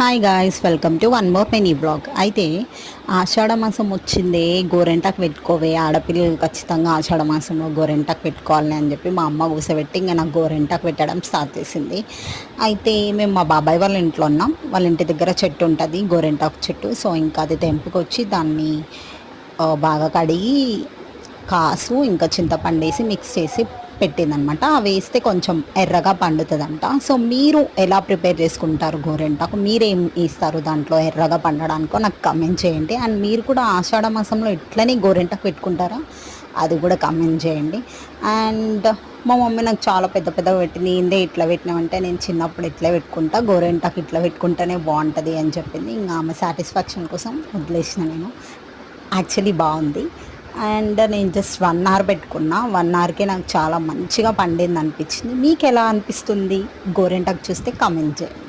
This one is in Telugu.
Hi guys, welcome to one more mini blog. అయితే ఆషాఢ మాసం వచ్చిందే, గోరెంటాకు పెట్టుకోవే, ఆడపిల్లలు ఖచ్చితంగా ఆషాఢ మాసంలో గోరెంటాకు పెట్టుకోవాలని అని చెప్పి మా అమ్మ కూసబెట్టి ఇంకా నాకు గోరెంటాకు పెట్టడం స్టార్ట్ చేసింది. అయితే మేము మా బాబాయ్ వాళ్ళ ఇంట్లో ఉన్నాం. వాళ్ళ ఇంటి దగ్గర చెట్టు ఉంటుంది, గోరెంటాకు చెట్టు. సో ఇంకా అది తెంపుకొచ్చి దాన్ని బాగా కడిగి కాసు ఇంకా చింతపండు వేసి మిక్స్ చేసి పెట్టిందనమాట. అవి వేస్తే కొంచెం ఎర్రగా పండుతుందంట. సో మీరు ఎలా ప్రిపేర్ చేసుకుంటారు గోరెంటాకు, మీరేం వేస్తారు దాంట్లో ఎర్రగా పండడానికో నాకు కమెంట్ చేయండి. అండ్ మీరు కూడా ఆషాఢ మాసంలో ఇట్లనే గోరెంటాకు పెట్టుకుంటారా, అది కూడా కమెంట్ చేయండి. అండ్ మా మమ్మీ నాకు చాలా పెద్ద పెద్దగా పెట్టింది. ఏందే ఇట్లా పెట్టినామంటే, నేను చిన్నప్పుడు ఇట్లా పెట్టుకుంటా, గోరెంటాకు ఇట్లా పెట్టుకుంటేనే బాగుంటుంది అని చెప్పింది. ఇంకా ఆమె సాటిస్ఫాక్షన్ కోసం వదిలేసిన నేను. యాక్చువల్లీ బాగుంది. అండ్ నేను జస్ట్ 1 అవర్ పెట్టుకున్నా. 1 అవర్కే నాకు చాలా మంచిగా పండింది అనిపించింది. మీకు ఎలా అనిపిస్తుంది గోరెంటాకు చూస్తే కమెంట్ చేయండి.